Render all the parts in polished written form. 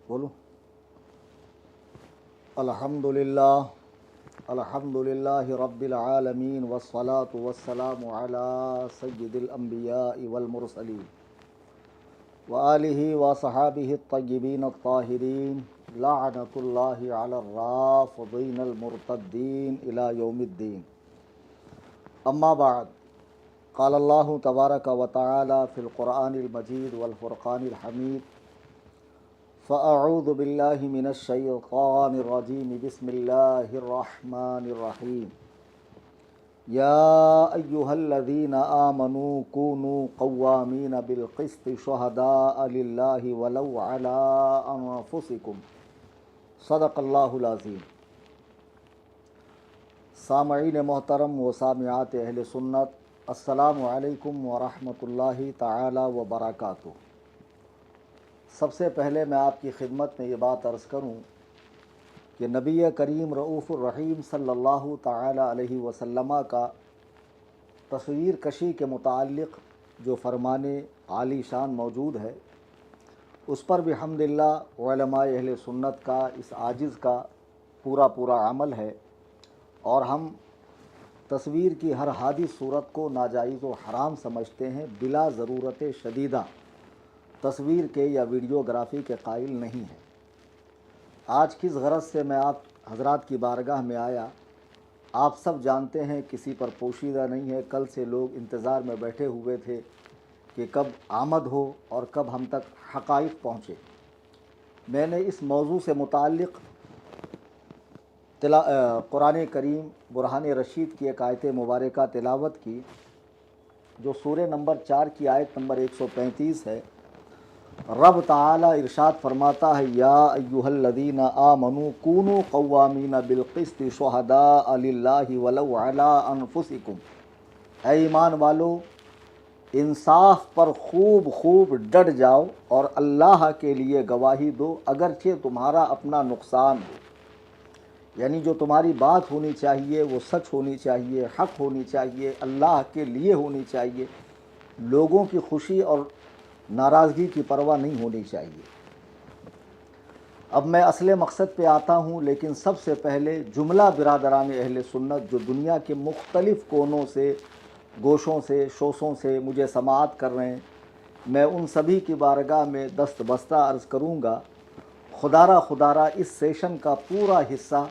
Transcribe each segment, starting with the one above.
بولو الحمدللہ الحمدللہ رب العالمین والصلاة والسلام علی سید الانبیاء والمرسلین وآلہ وصحابہ الطیبین الطاہرین لعنۃ اللہ علی الرافضین المرتدین الی یوم الدین. اما بعد، قال اللہ تبارک و تعالی فی القرآن المجید والفرقان الحمید: فأعوذ باللہ من الشیطان الرجیم بسم اللہ الرحمن الرحیم. یا ایہا الذین آمنوا کونوا قوامین بالقسط شہداء للہ ولو علی انفسکم. صدق اللہ العظیم. سامعین محترم و سامعات اہل سنت، السلام علیکم ورحمۃ اللہ تعالی وبرکاتہ. سب سے پہلے میں آپ کی خدمت میں یہ بات عرض کروں کہ نبی کریم رؤوف الرحیم صلی اللہ تعالی علیہ وسلم کا تصویر کشی کے متعلق جو فرمان عالی شان موجود ہے، اس پر بھی الحمدللہ علماء اہل سنت کا اس عاجز کا پورا عمل ہے، اور ہم تصویر کی ہر حادث صورت کو ناجائز و حرام سمجھتے ہیں، بلا ضرورت شدیدہ تصویر کے یا ویڈیوگرافی کے قائل نہیں ہیں. آج کس غرض سے میں آپ حضرات کی بارگاہ میں آیا، آپ سب جانتے ہیں، کسی پر پوشیدہ نہیں ہے. کل سے لوگ انتظار میں بیٹھے ہوئے تھے کہ کب آمد ہو اور کب ہم تک حقائق پہنچے. میں نے اس موضوع سے متعلق قرآن کریم برہان رشید کی ایک آیت مبارکہ تلاوت کی، جو سورہ نمبر 4 کی آیت نمبر 135 ہے. رب تعالی ارشاد فرماتا ہے: یا ایھا الذین آمنوا کونوا قوامین بالقسط شہداء للہ ولو علی انفسکم. اے ایمان والو، انصاف پر خوب ڈٹ جاؤ اور اللہ کے لیے گواہی دو، اگرچہ تمہارا اپنا نقصان ہو. یعنی جو تمہاری بات ہونی چاہیے وہ سچ ہونی چاہیے، حق ہونی چاہیے، اللہ کے لیے ہونی چاہیے. لوگوں کی خوشی اور ناراضگی کی پرواہ نہیں ہونی چاہیے. اب میں اصل مقصد پہ آتا ہوں، لیکن سب سے پہلے جملہ برادران اہل سنت جو دنیا کے مختلف کونوں سے، گوشوں سے، شوشوں سے مجھے سماعت کر رہے ہیں، میں ان سبھی کی بارگاہ میں دست بستہ عرض کروں گا، خدارہ اس سیشن کا پورا حصہ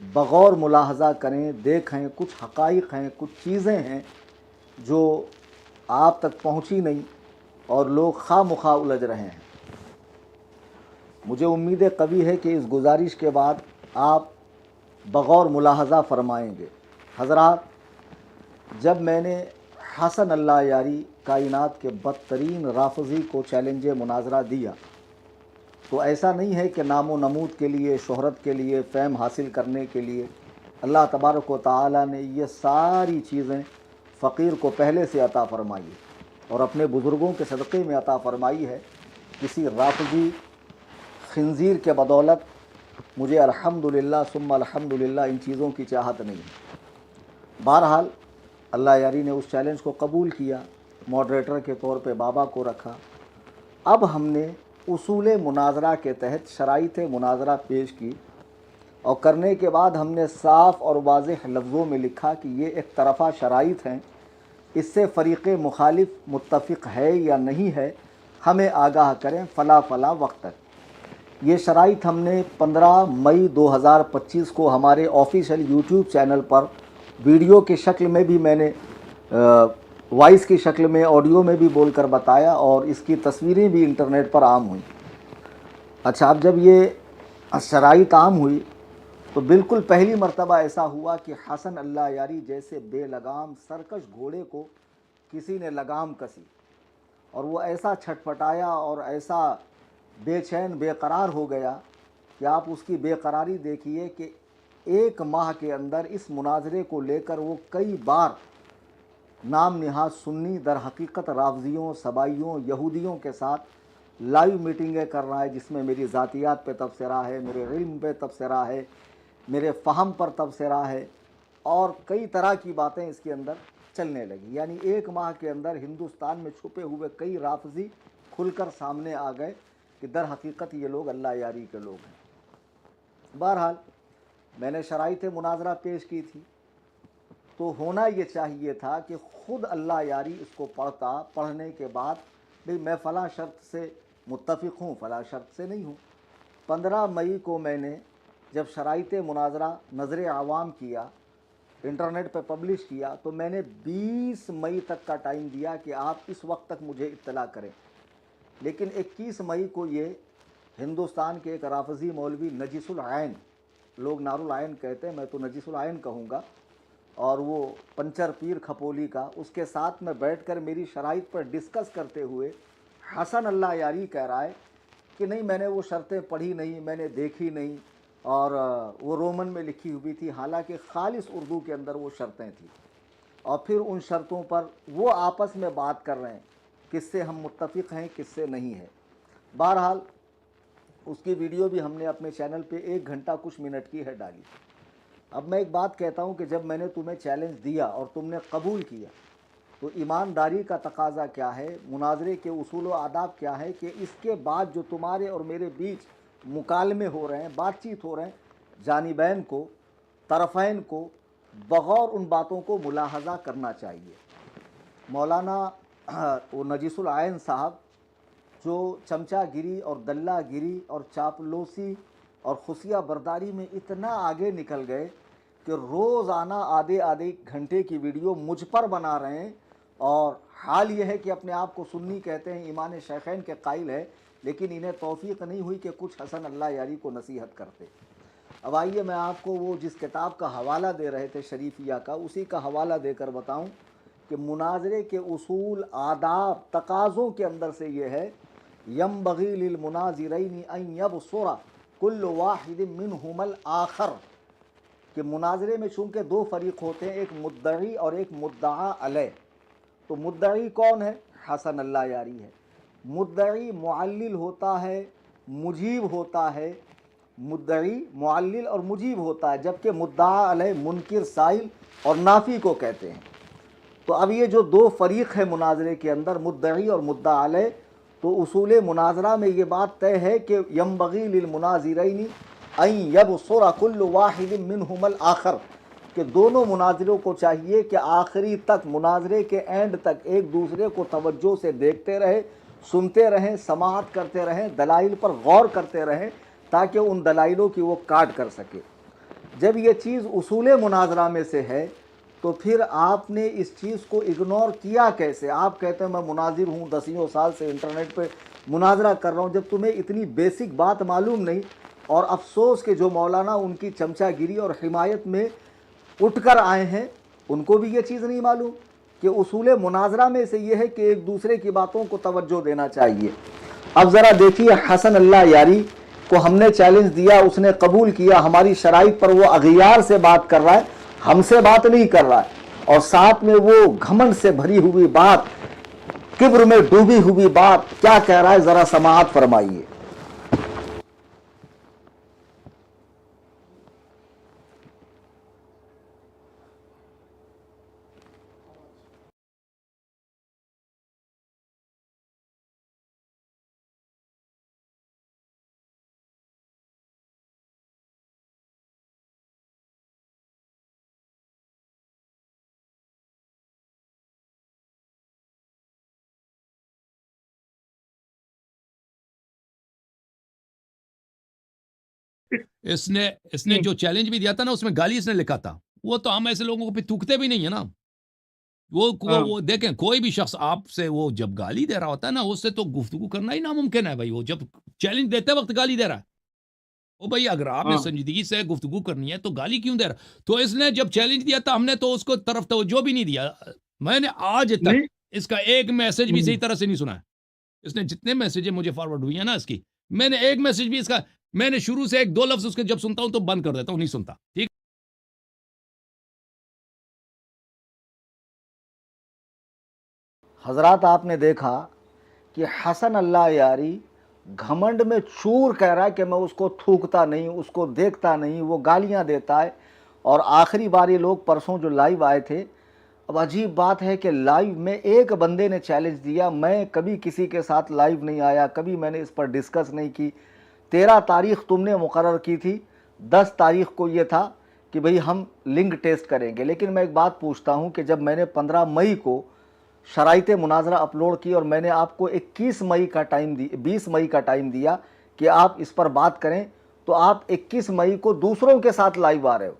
بغور ملاحظہ کریں، دیکھیں. کچھ حقائق ہیں، کچھ چیزیں ہیں جو آپ تک پہنچی نہیں اور لوگ خواہ مخواہ الجھ رہے ہیں. مجھے امید قوی ہے کہ اس گزارش کے بعد آپ بغور ملاحظہ فرمائیں گے. حضرات، جب میں نے حسن اللہ یاری کائنات کے بدترین رافضی کو چیلنج مناظرہ دیا، تو ایسا نہیں ہے کہ نام و نمود کے لیے، شہرت کے لیے، فیم حاصل کرنے کے لیے. اللہ تبارک و تعالی نے یہ ساری چیزیں فقیر کو پہلے سے عطا فرمائی ہے اور اپنے بزرگوں کے صدقے میں عطا فرمائی ہے. کسی رافضی خنزیر کے بدولت مجھے الحمدللہ ثم الحمدللہ ان چیزوں کی چاہت نہیں ہے. بہرحال اللہ یاری نے اس چیلنج کو قبول کیا، ماڈریٹر کے طور پہ بابا کو رکھا. اب ہم نے اصول مناظرہ کے تحت شرائط مناظرہ پیش کی، اور کرنے کے بعد ہم نے صاف اور واضح لفظوں میں لکھا کہ یہ ایک طرفہ شرائط ہیں، اس سے فریق مخالف متفق ہے یا نہیں ہے، ہمیں آگاہ کریں فلاں وقت تک. یہ شرائط ہم نے 15 مئی 2025 کو ہمارے آفیشیل یوٹیوب چینل پر ویڈیو کی شکل میں بھی میں نے وائس کی شکل میں، آڈیو میں بھی بول کر بتایا، اور اس کی تصویریں بھی انٹرنیٹ پر عام ہوئیں. اچھا، اب جب یہ شرائط عام ہوئی تو بالکل پہلی مرتبہ ایسا ہوا کہ حسن اللہ یاری جیسے بے لگام سرکش گھوڑے کو کسی نے لگام کسی، اور وہ ایسا چھٹپٹایا اور ایسا بے چین بے قرار ہو گیا کہ آپ اس کی بے قراری دیکھیے کہ 1 ماہ کے اندر اس مناظرے کو لے کر وہ کئی بار نام نہاد سنی، در حقیقت رافضیوں، سبائیوں، یہودیوں کے ساتھ لائیو میٹنگیں کر رہا ہے، جس میں میری ذاتیات پہ تبصرہ ہے، میرے علم پہ تبصرہ ہے، میرے فہم پر تبصرہ ہے، اور کئی طرح کی باتیں اس کے اندر چلنے لگی. یعنی 1 ماہ کے اندر ہندوستان میں چھپے ہوئے کئی رافضی کھل کر سامنے آ گئے کہ در حقیقت یہ لوگ اللہ یاری کے لوگ ہیں۔ بہرحال میں نے شرائط مناظرہ پیش کی تھی، تو ہونا یہ چاہیے تھا کہ خود اللہ یاری اس کو پڑھتا، پڑھنے کے بعد بھئی میں فلاں شرط سے متفق ہوں، فلاں شرط سے نہیں ہوں۔ 15 مئی کو میں نے جب شرائط مناظرہ نظر عوام کیا، انٹرنیٹ پہ پبلش کیا، تو میں نے 20 مئی تک کا ٹائم دیا کہ آپ اس وقت تک مجھے اطلاع کریں، لیکن 21 مئی کو یہ ہندوستان کے ایک رافضی مولوی نجس العین، لوگ نار العین کہتے ہیں، میں تو نجس العین کہوں گا، اور وہ پنچر پیر کھپولی کا، اس کے ساتھ میں بیٹھ کر میری شرائط پر ڈسکس کرتے ہوئے حسن اللہ یاری کہہ رہا ہے کہ نہیں میں نے وہ شرطیں پڑھی نہیں، میں نے دیکھی نہیں، اور وہ رومن میں لکھی ہوئی تھی، حالانکہ خالص اردو کے اندر وہ شرطیں تھیں، اور پھر ان شرطوں پر وہ آپس میں بات کر رہے ہیں کس سے ہم متفق ہیں کس سے نہیں ہے۔ بہرحال اس کی ویڈیو بھی ہم نے اپنے چینل پہ 1 گھنٹہ کچھ منٹ کی ہے ڈالی۔ اب میں ایک بات کہتا ہوں کہ جب میں نے تمہیں چیلنج دیا اور تم نے قبول کیا، تو ایمانداری کا تقاضا کیا ہے، مناظرے کے اصول و آداب کیا ہے کہ اس کے بعد جو تمہارے اور میرے بیچ مکالمے ہو رہے ہیں، بات چیت ہو رہے ہیں، جانبین کو، طرفین کو بغور ان باتوں کو ملاحظہ کرنا چاہیے۔ مولانا وہ نجس العین صاحب جو چمچہ گیری اور دلہ گیری اور چاپلوسی اور خفیہ برداری میں اتنا آگے نکل گئے کہ روزانہ آدھے گھنٹے کی ویڈیو مجھ پر بنا رہے ہیں، اور حال یہ ہے کہ اپنے آپ کو سنی کہتے ہیں، ایمان شیخین کے قائل ہے، لیکن انہیں توفیق نہیں ہوئی کہ کچھ حسن اللہ یاری کو نصیحت کرتے۔ اب آئیے میں آپ کو وہ جس کتاب کا حوالہ دے رہے تھے شریفیہ کا، اسی کا حوالہ دے کر بتاؤں کہ مناظرے کے اصول، آداب، تقاضوں کے اندر سے یہ ہے ينبغي للمناظرین ان یبصر کل واحد منہما الآخر، کہ مناظرے میں چونکہ 2 فریق ہوتے ہیں، ایک مدعی اور ایک مدعا علیہ، تو مدعی کون ہے؟ حسن اللہ یاری ہے۔ مدعی معلل ہوتا ہے، مجیب ہوتا ہے، مدعی معلل اور مجیب ہوتا ہے، جبکہ مدعا علیہ منکر، سائل اور نافی کو کہتے ہیں۔ تو اب یہ جو 2 فریق ہے مناظرے کے اندر، مدعی اور مدعا علیہ، تو اصول مناظرہ میں یہ بات طے ہے کہ ینبغی للمناظرین ان یبصر کل واحد منہما الآخر، کہ دونوں مناظروں کو چاہیے کہ آخری تک، مناظرے کے اینڈ تک ایک دوسرے کو توجہ سے دیکھتے رہے، سنتے رہیں، سماعت کرتے رہیں، دلائل پر غور کرتے رہیں، تاکہ ان دلائلوں کی وہ کاٹ کر سکے۔ جب یہ چیز اصول مناظرہ میں سے ہے تو پھر آپ نے اس چیز کو اگنور کیا کیسے؟ آپ کہتے ہیں میں مناظر ہوں، 10 سال سے انٹرنیٹ پہ مناظرہ کر رہا ہوں، جب تمہیں اتنی بیسک بات معلوم نہیں۔ اور افسوس کہ جو مولانا ان کی چمچہ گیری اور حمایت میں اٹھ کر آئے ہیں، ان کو بھی یہ چیز نہیں معلوم کہ اصول مناظرہ میں سے یہ ہے کہ ایک دوسرے کی باتوں کو توجہ دینا چاہیے۔ اب ذرا دیکھیے، حسن اللہ یاری کو ہم نے چیلنج دیا، اس نے قبول کیا، ہماری شرائط پر وہ اغیار سے بات کر رہا ہے، ہم سے بات نہیں کر رہا ہے، اور ساتھ میں وہ گھمنڈ سے بھری ہوئی بات، کبر میں ڈوبی ہوئی بات کیا کہہ رہا ہے، ذرا سماعت فرمائیے۔ اس نے جو چیلنج بھی دیا تھا نا، اس میں گالی اس نے لکھا تھا، وہ تو ہم ایسے لوگوں کو پہ تھوکتے بھی نہیں ہیں نا۔ وہ دیکھیں، کوئی بھی شخص آپ سے وہ جب گالی دے رہا ہوتا ہے نا، اس سے تو گفتگو کرنا ہی ناممکن ہے بھائی۔ وہ جب چیلنج دیتے وقت گالی دے رہا ہے، او بھائی اگر آپ نے سنجیدگی سے گفتگو کرنی ہے تو گالی کیوں دے رہا؟ تو اس نے جب چیلنج دیا تھا، ہم نے تو اس کو طرف توجہ بھی نہیں دیا۔ میں نے آج تک اس کا ایک میسج بھی صحیح طرح سے نہیں سنا ہے۔ اس نے جتنے میسیجیں مجھے فارورڈ ہوئی ہیں نا اس کی، میں نے ایک میسج بھی اس کا، میں نے شروع سے 1-2 لفظ اس کے جب سنتا ہوں تو بند کر دیتا ہوں، نہیں سنتا۔ ٹھیک، حضرات آپ نے دیکھا کہ حسن اللہ یاری گھمنڈ میں چور کہہ رہا ہے کہ میں اس کو تھوکتا نہیں، اس کو دیکھتا نہیں، وہ گالیاں دیتا ہے، اور آخری بار یہ لوگ پرسوں جو لائیو آئے تھے اب عجیب بات ہے کہ لائیو میں ایک بندے نے چیلنج دیا، میں کبھی کسی کے ساتھ لائیو نہیں آیا، کبھی میں نے اس پر ڈسکس نہیں کی. 13 تاریخ تم نے مقرر کی تھی، 10 تاریخ کو یہ تھا کہ بھئی ہم لنک ٹیسٹ کریں گے. لیکن میں ایک بات پوچھتا ہوں کہ جب میں نے 15 مئی کو شرائط مناظرہ اپلوڈ کی اور میں نے آپ کو 21 مئی کا ٹائم 20 مئی کا ٹائم دیا کہ آپ اس پر بات کریں، تو آپ 21 مئی کو دوسروں کے ساتھ لائیو آ رہے ہو.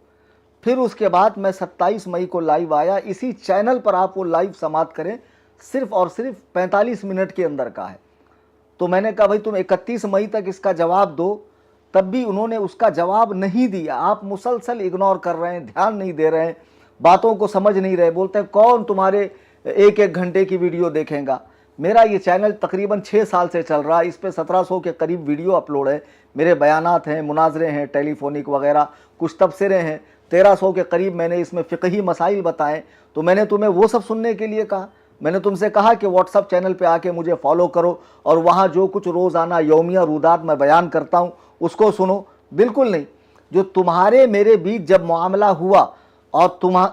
پھر اس کے بعد میں 27 مئی کو لائیو آیا، اسی چینل پر آپ وہ لائیو سماعت کریں، صرف اور صرف 45 منٹ کے اندر کا ہے. تو میں نے کہا بھائی تم 31 مئی تک اس کا جواب دو، تب بھی انہوں نے اس کا جواب نہیں دیا. آپ مسلسل اگنور کر رہے ہیں، دھیان نہیں دے رہے ہیں، باتوں کو سمجھ نہیں رہے. بولتے ہیں کون تمہارے ایک گھنٹے کی ویڈیو دیکھیں گا. میرا یہ چینل تقریباً 6 سال سے چل رہا ہے، اس پہ 1700 کے قریب ویڈیو اپلوڈ ہے. میرے بیانات ہیں، مناظرے ہیں، ٹیلی فونک وغیرہ، کچھ تبصرے ہیں. 1300 کے قریب میں نے اس میں فقہی مسائل بتائے. تو میں نے تمہیں وہ سب سننے کے لیے کہا. میں نے تم سے کہا کہ واٹس اپ چینل پہ آ کے مجھے فالو کرو اور وہاں جو کچھ روزانہ یومیہ رودات میں بیان کرتا ہوں اس کو سنو. بالکل نہیں. جو تمہارے میرے بیچ جب معاملہ ہوا اور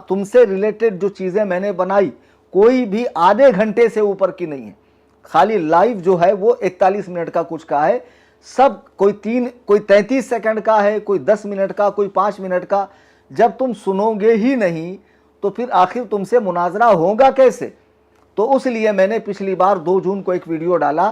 تم سے ریلیٹڈ جو چیزیں میں نے بنائی، کوئی بھی آدھے گھنٹے سے اوپر کی نہیں ہے. خالی لائیو جو ہے وہ 41 منٹ کا کچھ کا ہے. سب کوئی 33 سیکنڈ کا ہے، کوئی 10 منٹ کا، کوئی 5 منٹ کا. جب تم سنو گے ہی نہیں تو پھر آخر تم سے مناظرہ ہوگا کیسے؟ تو اس لیے میں نے پچھلی بار 2 جون کو ایک ویڈیو ڈالا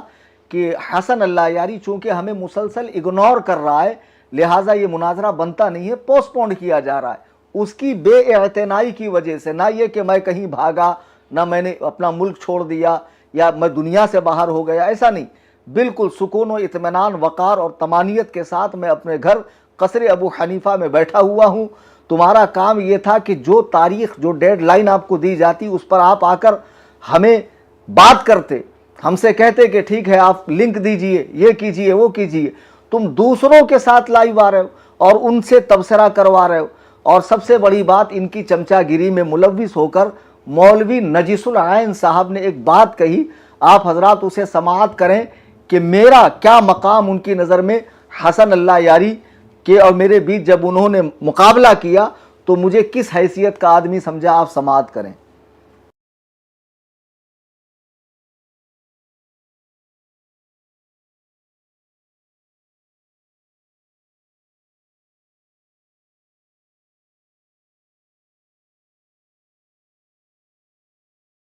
کہ حسن اللہ یاری چونکہ ہمیں مسلسل اگنور کر رہا ہے، لہٰذا یہ مناظرہ بنتا نہیں ہے، پوسٹ پونڈ کیا جا رہا ہے. اس کی بے اعتنائی کی وجہ سے، نہ یہ کہ میں کہیں بھاگا، نہ میں نے اپنا ملک چھوڑ دیا یا میں دنیا سے باہر ہو گیا، ایسا نہیں. بالکل سکون و اطمینان، وقار اور طمانیت کے ساتھ میں اپنے گھر قصر ابو حنیفہ میں بیٹھا ہوا ہوں. تمہارا کام یہ تھا کہ جو تاریخ، جو ڈیڈ لائن آپ کو دی جاتی اس پر آپ آ کر ہمیں بات کرتے، ہم سے کہتے کہ ٹھیک ہے آپ لنک دیجئے، یہ کیجئے، وہ کیجئے. تم دوسروں کے ساتھ لائیو آ رہے ہو اور ان سے تبصرہ کروا رہے ہو. اور سب سے بڑی بات، ان کی چمچا گیری میں ملوث ہو کر مولوی نجیس العین صاحب نے ایک بات کہی، آپ حضرات اسے سماعت کریں کہ میرا کیا مقام ان کی نظر میں حسن اللہ یاری کے اور میرے بیچ جب انہوں نے مقابلہ کیا تو مجھے کس حیثیت کا آدمی سمجھا. آپ سماعت کریں.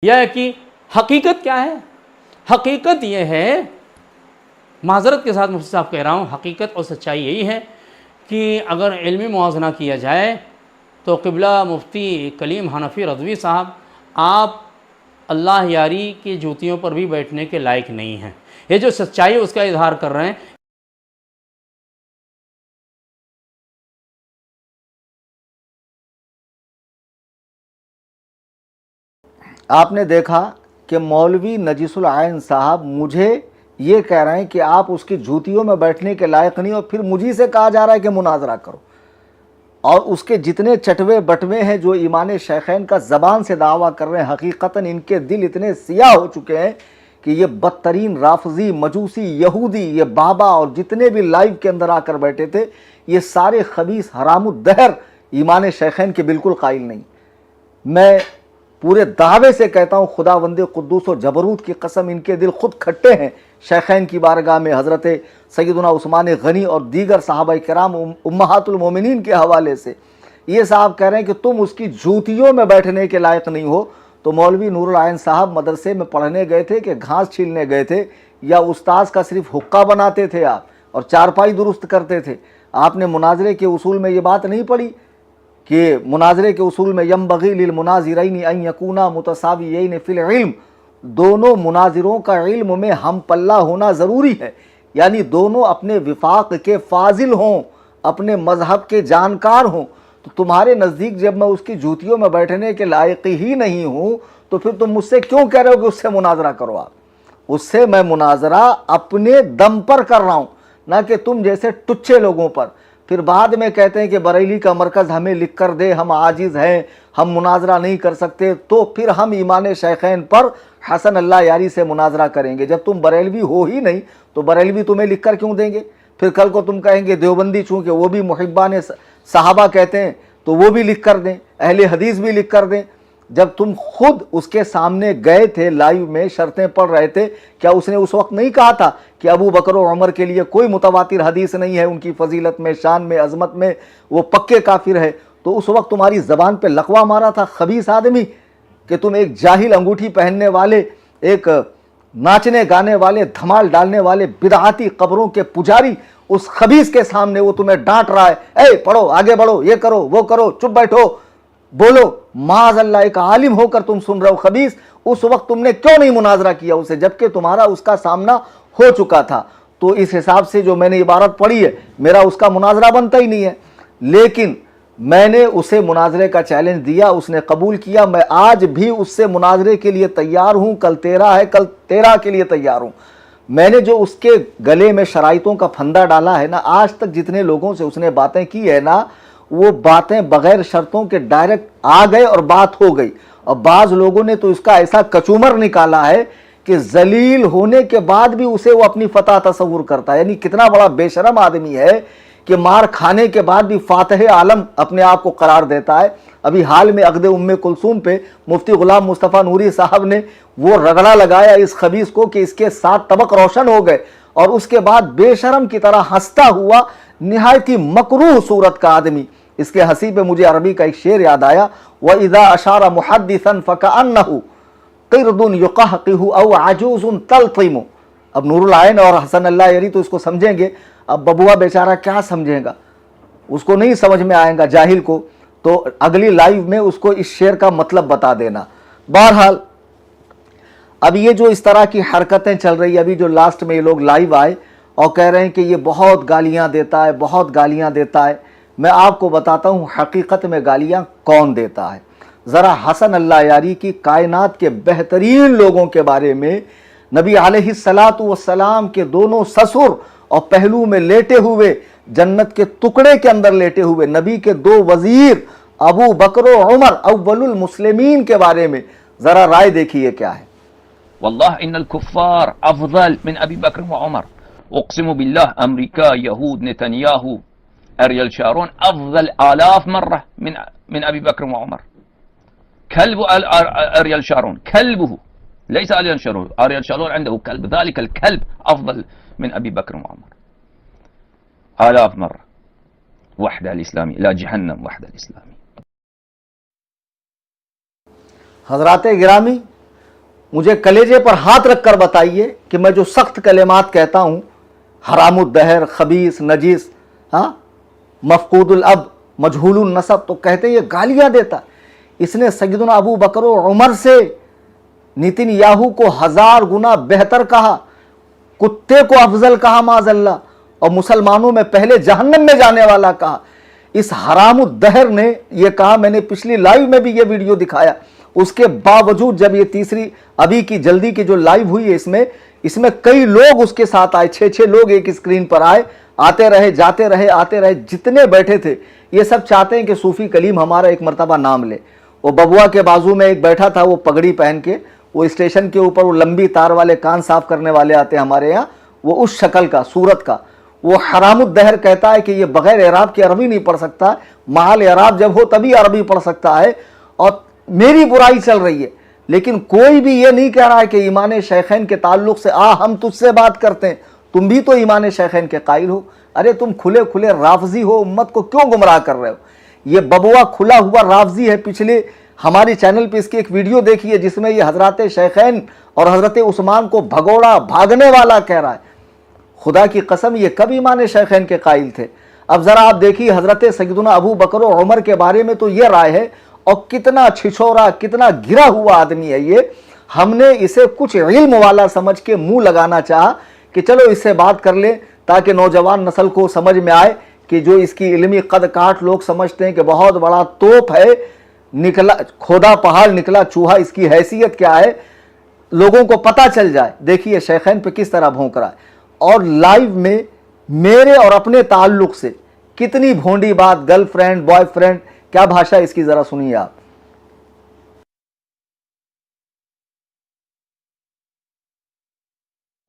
یہ ہے کہ حقیقت کیا ہے؟ حقیقت یہ ہے، معذرت کے ساتھ مفتی صاحب کہہ رہا ہوں، حقیقت اور سچائی یہی ہے کہ اگر علمی موازنہ کیا جائے تو قبلہ مفتی کلیم حنفی رضوی صاحب، آپ اللہ یاری کی جوتیوں پر بھی بیٹھنے کے لائق نہیں ہیں. یہ جو سچائی اس کا اظہار کر رہے ہیں. آپ نے دیکھا کہ مولوی نجیس العین صاحب مجھے یہ کہہ رہے ہیں کہ آپ اس کی جوتیوں میں بیٹھنے کے لائق نہیں، اور پھر مجھے سے کہا جا رہا ہے کہ مناظرہ کرو. اور اس کے جتنے چٹوے بٹوے ہیں جو ایمان شیخین کا زبان سے دعویٰ کر رہے ہیں، حقیقتاً ان کے دل اتنے سیاہ ہو چکے ہیں کہ یہ بدترین رافضی، مجوسی، یہودی، یہ بابا اور جتنے بھی لائیو کے اندر آ کر بیٹھے تھے، یہ سارے خبیث حرام الدہر ایمان شیخین کے بالکل قائل نہیں. میں پورے دعوے سے کہتا ہوں، خداوند قدوس و جبروت کی قسم، ان کے دل خود کھٹے ہیں شیخین کی بارگاہ میں حضرت سیدنا عثمان غنی اور دیگر صحابہ کرام امہات المومنین کے حوالے سے. یہ صاحب کہہ رہے ہیں کہ تم اس کی جوتیوں میں بیٹھنے کے لائق نہیں ہو. تو مولوی نور العین صاحب مدرسے میں پڑھنے گئے تھے کہ گھاس چھیلنے گئے تھے، یا استاذ کا صرف حقہ بناتے تھے آپ اور چارپائی درست کرتے تھے؟ آپ نے مناظرے کے اصول میں یہ بات نہیں پڑھی کہ مناظرے کے اصول میں ینبغی للمناظرین ان یکونا متساویین فی العلم، دونوں مناظروں کا علم میں ہم پلہ ہونا ضروری ہے. یعنی دونوں اپنے وفاق کے فاضل ہوں، اپنے مذہب کے جانکار ہوں. تو تمہارے نزدیک جب میں اس کی جوتیوں میں بیٹھنے کے لائق ہی نہیں ہوں تو پھر تم مجھ سے کیوں کہہ رہے ہو کہ اس سے مناظرہ کرو؟ آپ اس سے میں مناظرہ اپنے دم پر کر رہا ہوں، نہ کہ تم جیسے ٹچے لوگوں پر. پھر بعد میں کہتے ہیں کہ بریلی کا مرکز ہمیں لکھ کر دے، ہم عاجز ہیں، ہم مناظرہ نہیں کر سکتے. تو پھر ہم ایمان شیخین پر حسن اللہ یاری سے مناظرہ کریں گے. جب تم بریلوی ہو ہی نہیں تو بریلوی تمہیں لکھ کر کیوں دیں گے؟ پھر کل کو تم کہیں گے دیوبندی چونکہ وہ بھی محبان صحابہ کہتے ہیں تو وہ بھی لکھ کر دیں، اہل حدیث بھی لکھ کر دیں. جب تم خود اس کے سامنے گئے تھے لائیو میں شرطیں پڑھ رہے تھے, کیا اس نے اس وقت نہیں کہا تھا کہ ابو بکر و عمر کے لیے کوئی متواتر حدیث نہیں ہے, ان کی فضیلت میں, شان میں, عظمت میں, وہ پکے کافر ہے؟ تو اس وقت تمہاری زبان پہ لقوہ مارا تھا خبیث آدمی کہ تم ایک جاہل انگوٹھی پہننے والے, ایک ناچنے گانے والے, دھمال ڈالنے والے, بدعاتی قبروں کے پجاری, اس خبیث کے سامنے وہ تمہیں ڈانٹ رہا ہے, اے پڑھو, آگے بڑھو, یہ کرو, وہ کرو, چپ بیٹھو, بولو, معاذ اللہ, ایک عالم ہو کر تم سن رہے ہو خبیث. اس وقت تم نے کیوں نہیں مناظرہ کیا اسے جبکہ تمہارا اس کا سامنا ہو چکا تھا؟ تو اس حساب سے جو میں نے عبارت پڑھی ہے میرا اس کا مناظرہ بنتا ہی نہیں ہے. لیکن میں نے اسے مناظرے کا چیلنج دیا, اس نے قبول کیا. میں آج بھی اس سے مناظرے کے لیے تیار ہوں. کل 13 ہے, کل 13 کے لیے تیار ہوں. میں نے جو اس کے گلے میں شرائطوں کا پھندا ڈالا ہے نا, آج تک جتنے لوگوں سے اس نے باتیں کی ہے نا, وہ باتیں بغیر شرطوں کے ڈائریکٹ آ گئے اور بات ہو گئی. اور بعض لوگوں نے تو اس کا ایسا کچومر نکالا ہے کہ ذلیل ہونے کے بعد بھی اسے وہ اپنی فتح تصور کرتا ہے. یعنی کتنا بڑا بے شرم آدمی ہے کہ مار کھانے کے بعد بھی فاتح عالم اپنے آپ کو قرار دیتا ہے. ابھی حال میں عقد ام کلثوم پہ مفتی غلام مصطفیٰ نوری صاحب نے وہ رگڑا لگایا اس خبیث کو کہ اس کے 7 طبق روشن ہو گئے, اور اس کے بعد بے شرم کی طرح ہنستا ہوا نہایت ہی مکروہ صورت کا آدمی. اس کے ہنسی پہ مجھے عربی کا ایک شعر یاد آیا, وَإِذَا أَشَارَ مُحَدِّثًا فَكَأَنَّهُ قِرْدٌ يُقَحْقِهُ أَوْ عَجُوزٌ تَلْطِمُ. اب نور العین اور حسن اللہ یری تو اس کو سمجھیں گے, اب ببوا بیچارہ کیا سمجھے گا, اس کو نہیں سمجھ میں آئے گا جاہل کو. تو اگلی لائیو میں اس کو اس شعر کا مطلب بتا دینا. بہرحال اب یہ جو اس طرح کی حرکتیں چل رہی, ابھی جو لاسٹ میں یہ لوگ لائیو آئے اور کہہ رہے ہیں کہ یہ بہت گالیاں دیتا ہے, بہت گالیاں دیتا ہے. میں آپ کو بتاتا ہوں حقیقت میں گالیاں کون دیتا ہے. ذرا حسن اللہ یاری کی کائنات کے بہترین لوگوں کے بارے میں, نبی علیہ السلام کے دونوں سسر اور پہلو میں لیٹے ہوئے, جنت کے ٹکڑے کے اندر لیٹے ہوئے نبی کے 2 وزیر ابو بکر و عمر اول المسلمین کے بارے میں ذرا رائے دیکھیے کیا ہے. والله إن الكفار أفضل من أبي بكر وعمر. أقسم بالله أمريكا, يهود, نتنياهو, أريال شارون أفضل آلاف مرة من أبي بكر وعمر. كلب أريال شارون, كلبه ليس أريال شارون. أريال شارون عنده كلب, ذلك الكلب أفضل من أبي بكر وعمر آلاف مرة. وحدة الإسلامي لا جهنم, وحدة الإسلامي. حضرات گرامی, مجھے کلیجے پر ہاتھ رکھ کر بتائیے کہ میں جو سخت کلمات کہتا ہوں, حرام الدہر, خبیث, نجس, مفقود الاب, مجہول النسب, تو کہتے ہیں یہ گالیاں دیتا. اس نے سیدنا ابو بکر و عمر سے نیتن یاہو کو 1000 گنا بہتر کہا, کتے کو افضل کہا معاذ اللہ, اور مسلمانوں میں پہلے جہنم میں جانے والا کہا. اس حرام الدہر نے یہ کہا, میں نے پچھلی لائیو میں بھی یہ ویڈیو دکھایا. اس کے باوجود جب یہ تیسری ابھی کی جلدی کی جو لائیو ہوئی ہے اس میں کئی لوگ اس کے ساتھ آئے, 6 لوگ ایک اسکرین پر آئے, آتے رہے, جاتے رہے, آتے رہے, جتنے بیٹھے تھے یہ سب چاہتے ہیں کہ صوفی کلیم ہمارا ایک مرتبہ نام لے. وہ ببوا کے بازو میں ایک بیٹھا تھا, وہ پگڑی پہن کے, وہ اسٹیشن کے اوپر وہ لمبی تار والے کان صاف کرنے والے آتے ہیں ہمارے یہاں, وہ اس شکل کا, صورت کا, وہ حرام الدہر کہتا ہے کہ یہ بغیر اعراب کے عربی نہیں پڑھ سکتا, محال اعراب جب ہو تبھی عربی پڑھ سکتا ہے, اور میری برائی چل رہی ہے. لیکن کوئی بھی یہ نہیں کہہ رہا ہے کہ ایمان شیخین کے تعلق سے ہم تجھ سے بات کرتے ہیں, تم بھی تو ایمان شیخین کے قائل ہو. ارے تم کھلے کھلے رافضی ہو, امت کو کیوں گمراہ کر رہے ہو؟ یہ ببوا کھلا ہوا رافضی ہے. پچھلے ہمارے چینل پہ اس کی ایک ویڈیو دیکھیے جس میں یہ حضرات شیخین اور حضرت عثمان کو بھگوڑا, بھاگنے والا کہہ رہا ہے. خدا کی قسم یہ کب ایمان شیخین کے قائل تھے؟ اب ذرا آپ دیکھیے حضرت سیدنا ابو بکر و عمر کے بارے میں تو یہ رائے ہے, اور کتنا چھچورا, کتنا گرا ہوا آدمی ہے یہ. ہم نے اسے کچھ علم والا سمجھ کے منہ لگانا چاہا کہ چلو اس سے بات کر لیں تاکہ نوجوان نسل کو سمجھ میں آئے کہ جو اس کی علمی قد کاٹ لوگ سمجھتے ہیں کہ بہت بڑا توپ ہے, نکلا کھودا پہاڑ نکلا چوہا, اس کی حیثیت کیا ہے, لوگوں کو پتہ چل جائے. دیکھیے شیخین پہ کس طرح بھونک رہا ہے, اور لائیو میں میرے اور اپنے تعلق سے کتنی بھونڈی بات, گرل فرینڈ, بوائے فرینڈ, کیا بھاشا اس کی ذرا سنیے آپ.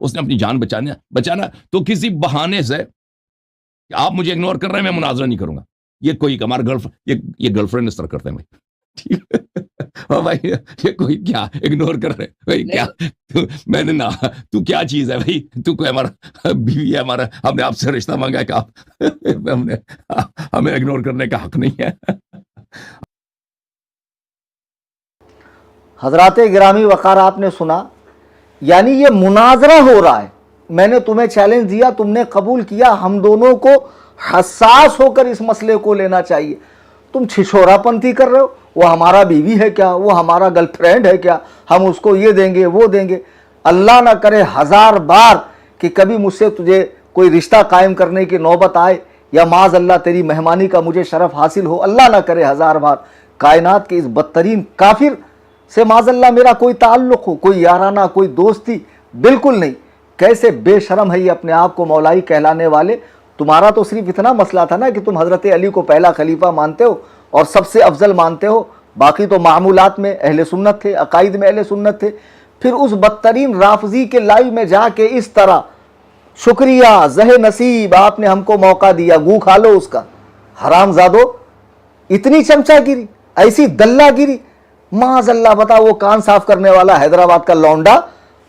اس نے اپنی جان بچانا تو کسی بہانے سے کہ آپ مجھے اگنور کر رہے ہیں, میں مناظرہ نہیں کروں گا. یہ کوئی ہمارا یہ گرل فرینڈ اس طرح کرتے ہیں. ٹھیک ہے بھائی یہ کوئی کیا اگنور کر رہے بھائی کیا میں نے نا تو کیا چیز ہے بھائی تو کوئی ہمارا بیوی ہے ہمارا ہم نے آپ سے رشتہ مانگا ہے کہ آپ ہمیں اگنور کرنے کا حق نہیں ہے. حضرات گرامی وقار آپ نے سنا یعنی یہ مناظرہ ہو رہا ہے میں نے تمہیں چیلنج دیا تم نے قبول کیا ہم دونوں کو حساس ہو کر اس مسئلے کو لینا چاہیے تم چھچھورا پنتی کر رہے ہو وہ ہمارا بیوی ہے کیا وہ ہمارا گرل فرینڈ ہے کیا ہم اس کو یہ دیں گے وہ دیں گے اللہ نہ کرے 1000 بار کہ کبھی مجھ سے تجھے کوئی رشتہ قائم کرنے کی نوبت آئے یا معاذ اللہ تیری مہمانی کا مجھے شرف حاصل ہو اللہ نہ کرے 1000 بار کائنات کے اس بدترین کافر سے معاذ اللہ میرا کوئی تعلق ہو کوئی یارانہ کوئی دوستی بالکل نہیں کیسے بے شرم ہے یہ اپنے آپ کو مولائی کہلانے والے تمہارا تو صرف اتنا مسئلہ تھا نا کہ تم حضرت علی کو پہلا خلیفہ مانتے ہو اور سب سے افضل مانتے ہو باقی تو معمولات میں اہل سنت تھے عقائد میں اہل سنت تھے پھر اس بدترین رافضی کے لائیو میں جا کے اس طرح شکریہ زہ نصیب آپ نے ہم کو موقع دیا گو کھا لو اس کا حرام زادو اتنی چمچا گیری ایسی دلہ گیری معاذ اللہ بتا وہ کان صاف کرنے والا حیدرآباد کا لونڈا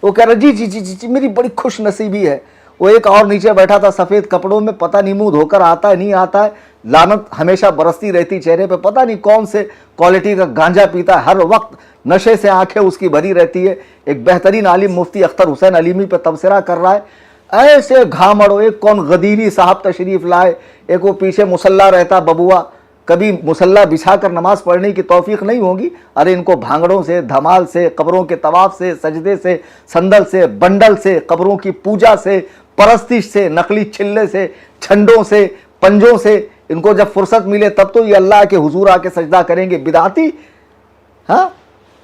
وہ کہہ رہا جی جی جی جی میری بڑی خوش نصیبی ہے وہ ایک اور نیچے بیٹھا تھا سفید کپڑوں میں پتہ نہیں منہ دھو کر آتا ہے نہیں آتا ہے لعنت ہمیشہ برستی رہتی چہرے پہ پتہ نہیں کون سے کوالٹی کا گانجا پیتا ہے ہر وقت نشے سے آنکھیں اس کی بھری رہتی ہے ایک بہترین عالم مفتی اختر حسین علیمی پہ تبصرہ کر رہا ہے ایسے گھامڑو ایک کون غدیری صاحب تشریف لائے ایک وہ پیچھے مصلی رہتا ببوا کبھی مصلی بچھا کر نماز پڑھنے کی توفیق نہیں ہوگی ارے ان کو بھانگڑوں سے دھمال سے قبروں کے طواف سے سجدے سے صندل سے بنڈل سے قبروں کی پوجا سے پرستش سے نقلی چھلے سے چھنڈوں سے پنجوں سے ان کو جب فرصت ملے تب تو یہ اللہ کے حضور آ کے سجدہ کریں گے بدعتی ہاں